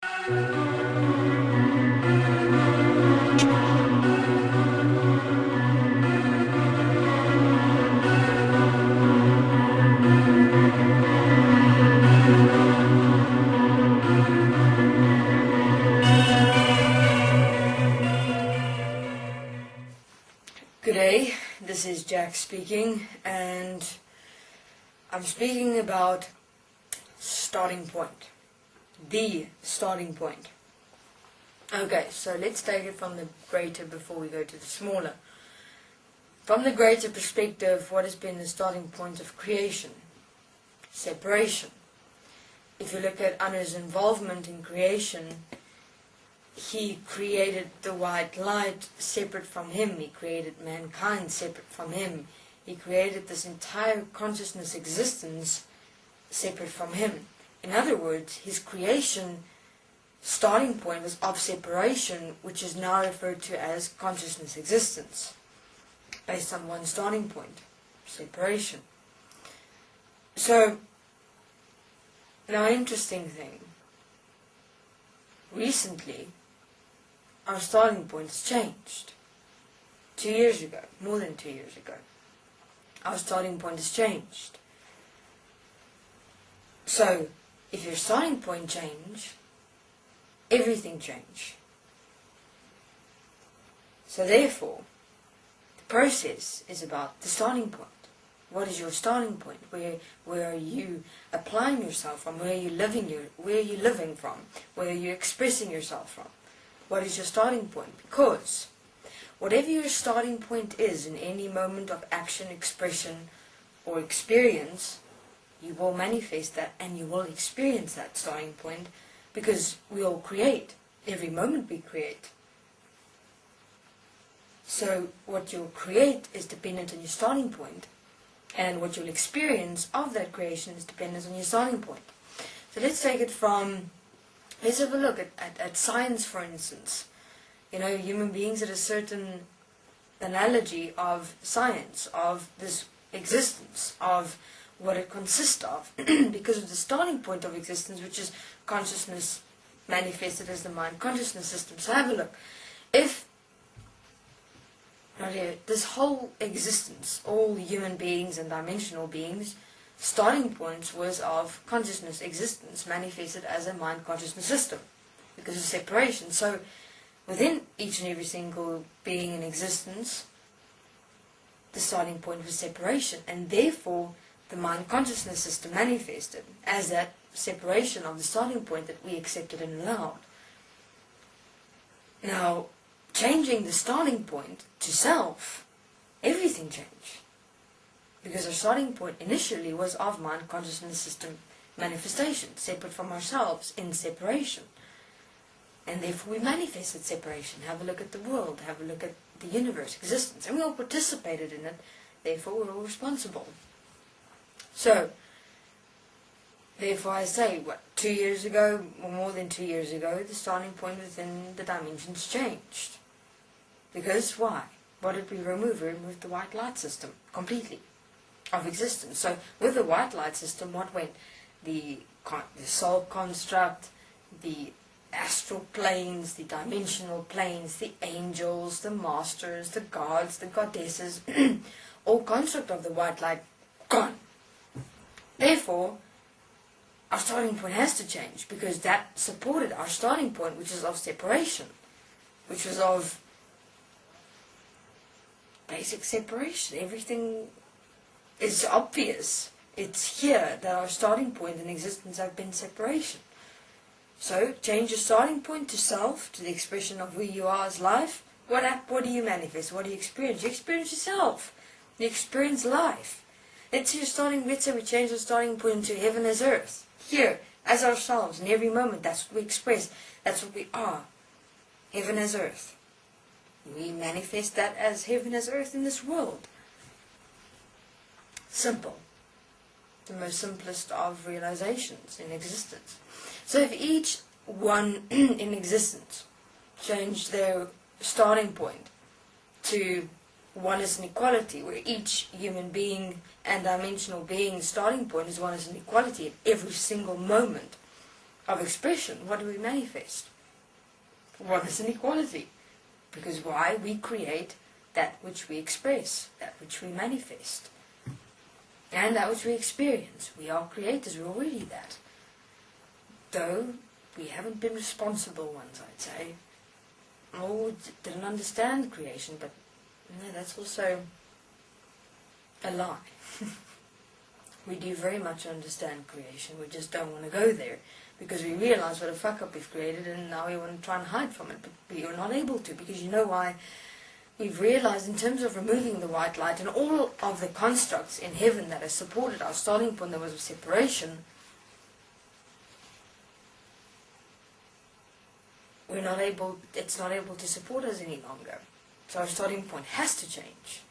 G'day, this is Jack speaking, and I'm speaking about starting point. The starting point. Okay, so let's take it from the greater before we go to the smaller. From the greater perspective, what has been the starting point of creation? Separation. If you look at Anu's involvement in creation, he created the white light separate from him. He created mankind separate from him. He created this entire consciousness existence separate from him. In other words, his creation starting point was of separation, which is now referred to as consciousness existence, based on one starting point, separation. So, now interesting thing, recently, our starting point has changed. 2 years ago, more than 2 years ago, our starting point has changed. So, if your starting point change, everything change. So therefore, the process is about the starting point. What is your starting point? Where are you applying yourself from? Where are you living from? Where are you expressing yourself from? What is your starting point? Because whatever your starting point is in any moment of action, expression, or experience, you will manifest that and you will experience that starting point, because we all create. Every moment we create. So what you'll create is dependent on your starting point, and what you'll experience of that creation is dependent on your starting point. So let's take it from, let's have a look at science, for instance. You know, human beings at a certain analogy of science, of this existence, of what it consists of, because of the starting point of existence, which is consciousness manifested as the mind consciousness system. So have a look. If this whole existence, all human beings and dimensional beings, starting points was of consciousness existence manifested as a mind consciousness system, because of separation. So within each and every single being in existence, the starting point was separation, and therefore the mind consciousness system manifested as that separation of the starting point that we accepted and allowed. Now, changing the starting point to self, everything changed. Because our starting point initially was of mind consciousness system manifestation, separate from ourselves, in separation. And therefore we manifested separation. Have a look at the world, have a look at the universe, existence, and we all participated in it, therefore we're all responsible. So, therefore I say, 2 years ago, or more than 2 years ago, the starting point within the dimensions changed. Because why? What did we remove? We removed the white light system completely of existence. So with the white light system, what went? The soul construct, the astral planes, the dimensional planes, the angels, the masters, the gods, the goddesses, all construct of the white light, gone. Therefore, our starting point has to change, because that supported our starting point, which is of separation, which was of basic separation. Everything is obvious. It's here that our starting point in existence have been separation. So, change your starting point to self, to the expression of who you are as life. What do you manifest? What do you experience? You experience yourself. You experience life. Let's say we change the starting point to heaven as earth. Here, as ourselves, in every moment, that's what we express. That's what we are. Heaven as earth. We manifest that as heaven as earth in this world. Simple. The most simplest of realizations in existence. So if each one in existence changed their starting point to oneness and equality, where each human being and dimensional being's starting point is oneness and equality at every single moment, of expression, what do we manifest? Oneness and equality. Because why? We create that which we express, that which we manifest, and that which we experience. We are creators, we're already that. Though we haven't been responsible ones, I'd say, or didn't understand creation, but no, that's also a lie. We do very much understand creation, we just don't want to go there, because we realize what a fuck up we've created, and now we want to try and hide from it, but we are not able to, because you know why? We've realized in terms of removing the white light and all of the constructs in heaven that has supported our starting point that was of separation, it's not able to support us any longer. So our starting point has to change.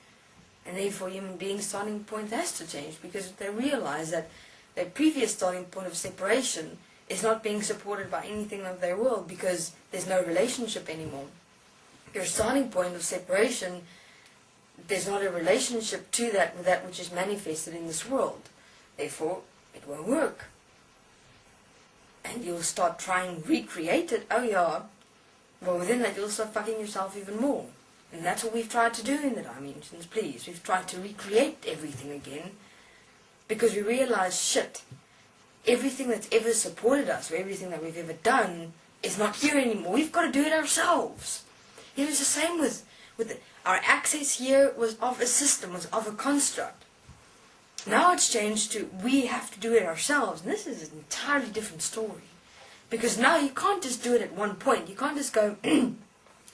And therefore human beings' starting point has to change, because they realize that their previous starting point of separation is not being supported by anything of their world, because there's no relationship anymore. Your starting point of separation, there's not a relationship to that with that which is manifested in this world. Therefore, it won't work. And you'll start trying to recreate it. Oh yeah, well within that you'll start fucking yourself even more. And that's what we've tried to do in the dimensions, please. We've tried to recreate everything again, because we realize, shit, everything that's ever supported us, or everything that we've ever done, is not here anymore. We've got to do it ourselves. It was the same with our access here was of a system, was of a construct. Now it's changed to we have to do it ourselves. And this is an entirely different story. Because now you can't just do it at one point. You can't just go,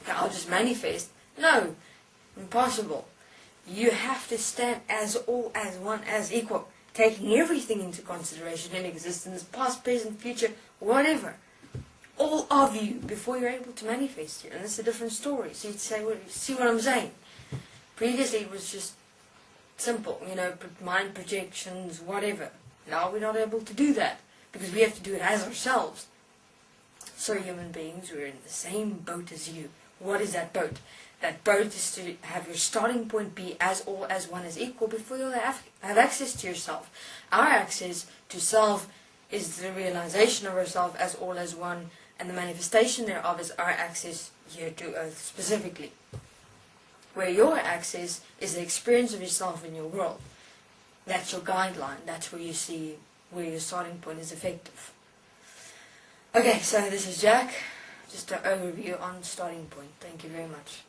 I'll just manifest. No, impossible. You have to stand as all, as one, as equal, taking everything into consideration in existence, past, present, future, whatever. All of you, before you're able to manifest it. And it's a different story. So you'd say, well, see what I'm saying? Previously it was just simple, mind projections, whatever. Now we're not able to do that, because we have to do it as ourselves. So human beings, we're in the same boat as you. What is that boat? That boat is to have your starting point be as all, as one, as equal, before you'll have access to yourself. Our access to self is the realization of ourself as all, as one, and the manifestation thereof is our access here to earth specifically. Where your access is the experience of yourself in your world. That's your guideline. That's where you see where your starting point is effective. Okay, so this is Jack. Just an overview on starting point. Thank you very much.